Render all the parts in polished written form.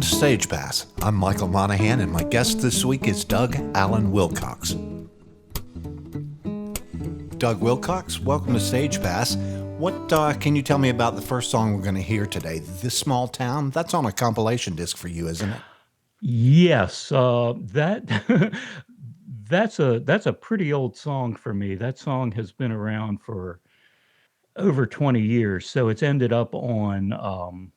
to Stage Pass. I'm Michael Monahan, and my guest this week is Doug Alan Wilcox. Doug Wilcox, welcome to Stage Pass. What can you tell me about the first song we're going to hear today, This Small Town? That's on a compilation disc for you, isn't it? Yes, that's a pretty old song for me. That song has been around for over 20 years, so it's ended up on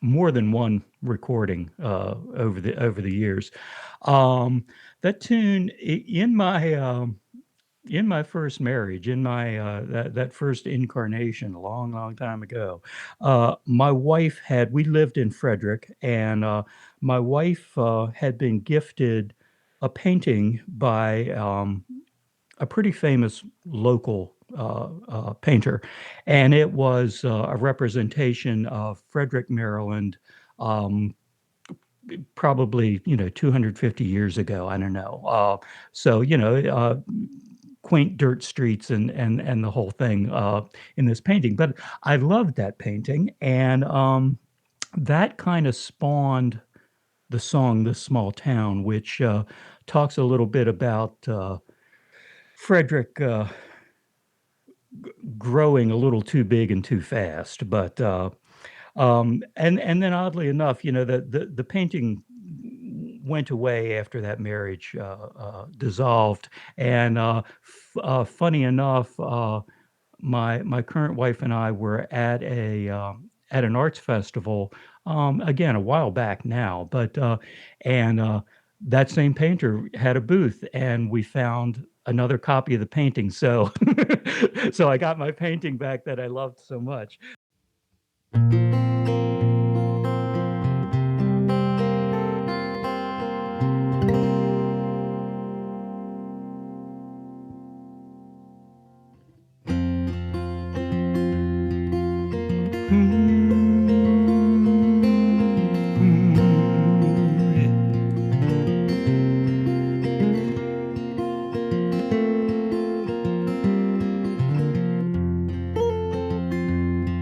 more than one recording over the years. That tune in my first marriage, in my that first incarnation, a long, long time ago, my wife had we lived in Frederick, and my wife had been gifted a painting by a pretty famous local painter, and it was a representation of Frederick, Maryland, um, probably 250 years ago. I don't know. So quaint dirt streets and the whole thing in this painting. But I loved that painting, and that kind of spawned the song "This Small Town," which talks a little bit about Frederick growing a little too big and too fast. But and then oddly enough, the painting went away after that marriage dissolved. And funny enough, my current wife and I were at an arts festival again a while back now, but and that same painter had a booth, and we found another copy of the painting. So so I got my painting back that I loved so much.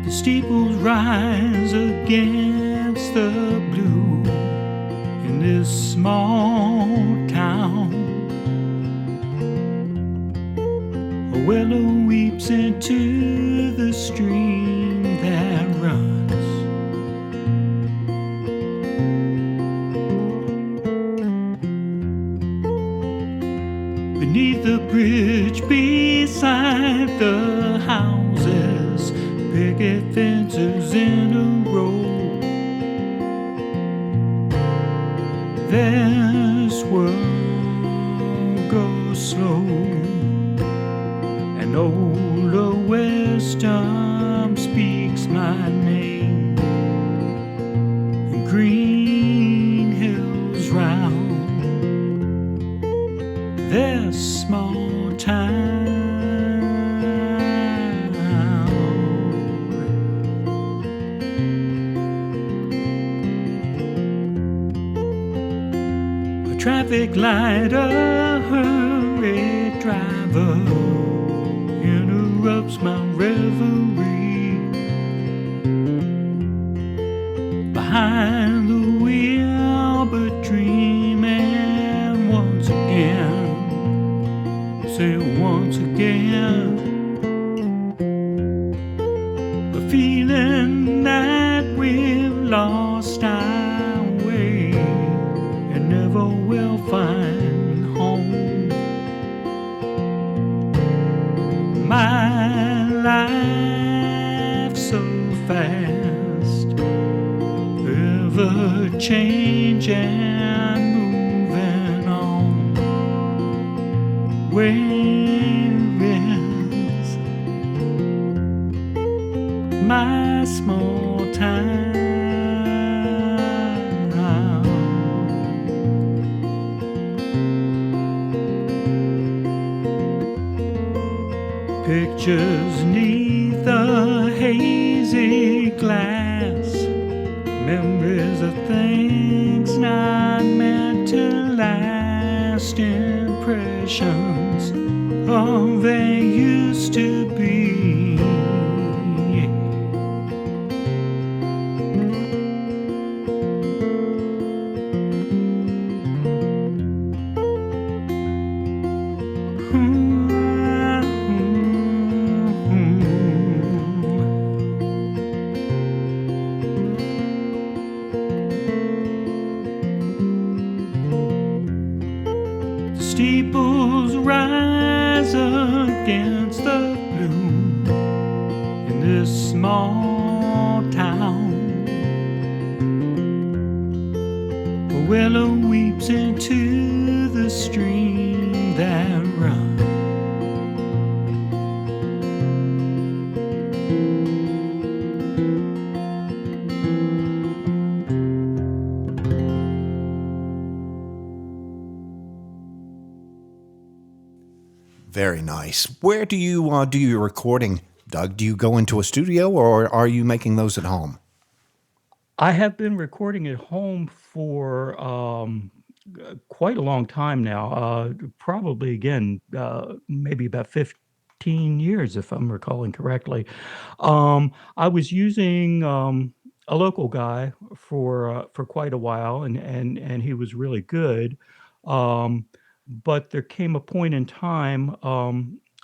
The steeples rise against the blue in this small town. A willow weeps into the stream that runs. Beneath the bridge, beside the houses, picket fences in a row. This world goes slow. An old wisdom speaks my name, and green hills round this small town. A traffic light, a hurried driver interrupts my reverie. Behind the wheel, but dreaming once again. Say once again. A feeling that we've lost our way and never will find home. My life so fast, ever changing, moving on. Where is my small town? Pictures neath the hazy glass, memories of things not meant to last, impressions of they used to be. eagles rise against the blue in this small town. A willow weeps into the stream that runs. Very nice. Where do you do your recording, Doug? Do you go into a studio or are you making those at home? I have been recording at home for quite a long time now. Probably again, maybe about 15 years, if I'm recalling correctly. I was using a local guy for quite a while, and he was really good. Um, but there came a point in time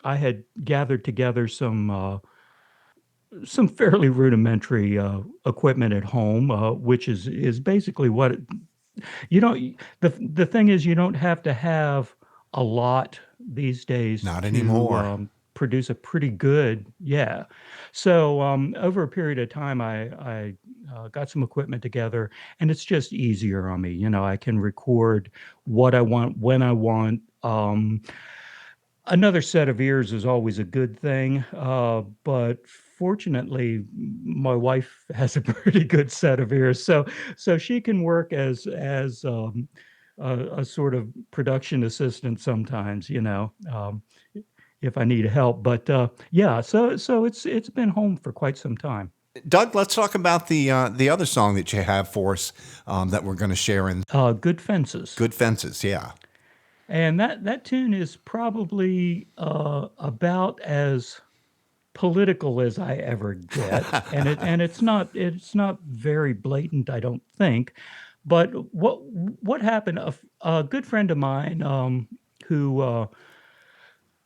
I had gathered together some fairly rudimentary equipment at home, which is basically what you don't. The thing is, you don't have to have a lot these days Not to anymore. produce a pretty good, yeah. So over a period of time, I got some equipment together, and it's just easier on me. I can record what I want when I want. Another set of ears is always a good thing, but fortunately, my wife has a pretty good set of ears, so she can work as a sort of production assistant sometimes, if I need help. But yeah, so it's been home for quite some time. Doug, let's talk about the other song that you have for us that we're going to share in Good Fences. Good Fences. Yeah. And that tune is probably about as political as I ever get, and it's not very blatant, I don't think. But what happened? A good friend of mine who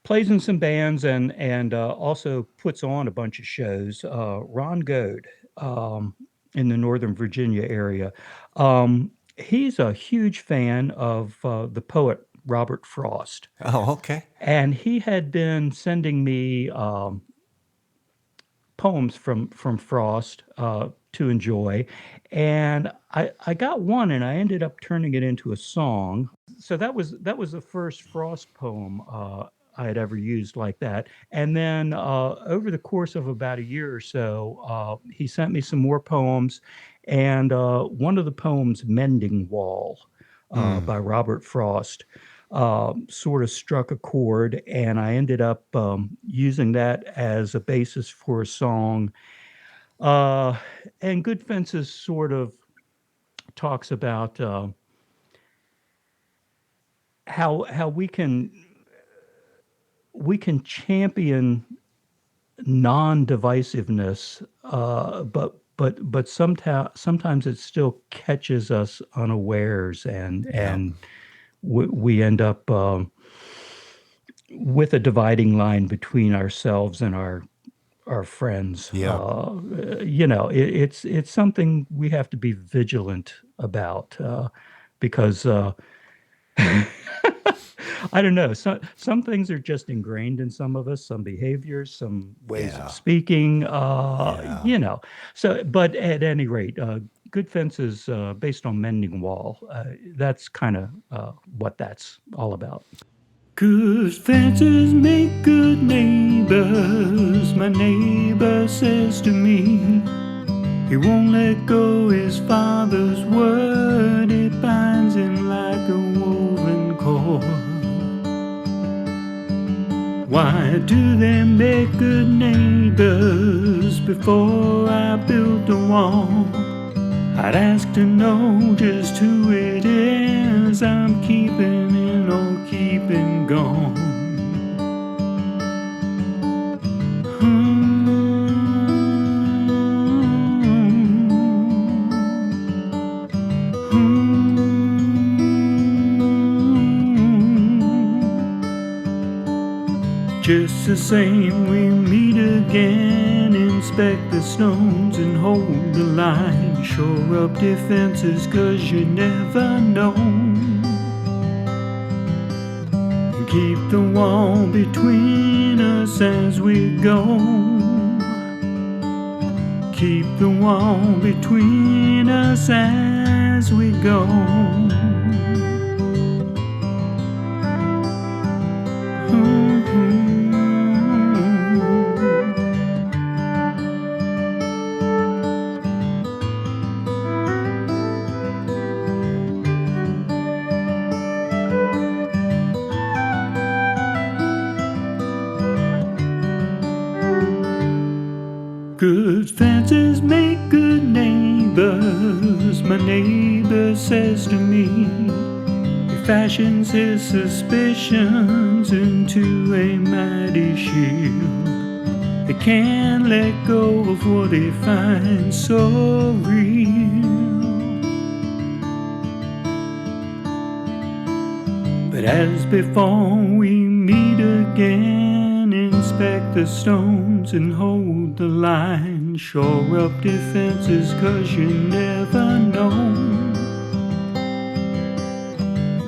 plays in some bands and also puts on a bunch of shows. Ron Goad in the Northern Virginia area. He's a huge fan of the poet Robert Frost, Oh, okay. and he had been sending me poems from Frost to enjoy, and I got one, and I ended up turning it into a song. So that was the first Frost poem I had ever used like that. And then over the course of about a year or so, he sent me some more poems, and one of the poems, "Mending Wall," Mm. by Robert Frost, sort of struck a chord, and I ended up using that as a basis for a song. Uh, and Good Fences sort of talks about how we can champion non-divisiveness, but sometimes it still catches us unawares, and Yeah. we end up with a dividing line between ourselves and our friends. Yeah. It's something we have to be vigilant about, because I don't know. Some things are just ingrained in some of us, some behaviors, some ways Yeah. of speaking. Yeah. So, but at any rate, Good Fences, based on Mending Wall. That's kind of what that's all about. Good fences make good neighbors, my neighbor says to me. He won't let go his father's word, it binds him like a woven cord. Why do they make good neighbors before I built a wall? I'd ask to know just who it is I'm keeping in or keeping gone. Just the same, we meet again, inspect the stones and hold the line. Shore up defenses, 'cause you never know. Keep the wall between us as we go. Keep the wall between us as we go. Good fences make good neighbors, my neighbor says to me. He fashions his suspicions into a mighty shield. He can't let go of what he finds so real. But as before, we meet again, inspect the stones and hold the line. Shore up defenses, 'cause you never know.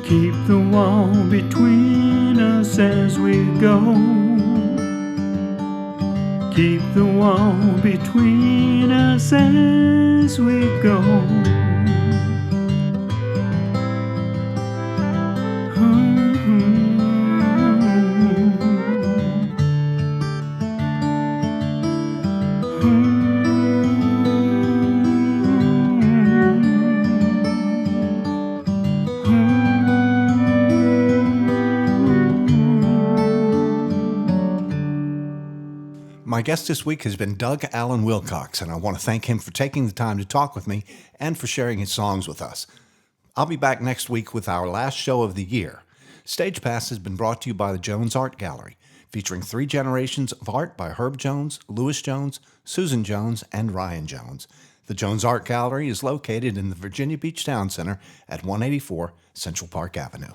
Keep the wall between us as we go. Keep the wall between us as we go. My guest this week has been Doug Alan Wilcox, and I want to thank him for taking the time to talk with me and for sharing his songs with us. I'll be back next week with our last show of the year. Stage Pass has been brought to you by the Jones Art Gallery, featuring 3 generations of art by Herb Jones, Louis Jones, Susan Jones, and Ryan Jones. The Jones Art Gallery is located in the Virginia Beach Town Center at 184 Central Park Avenue.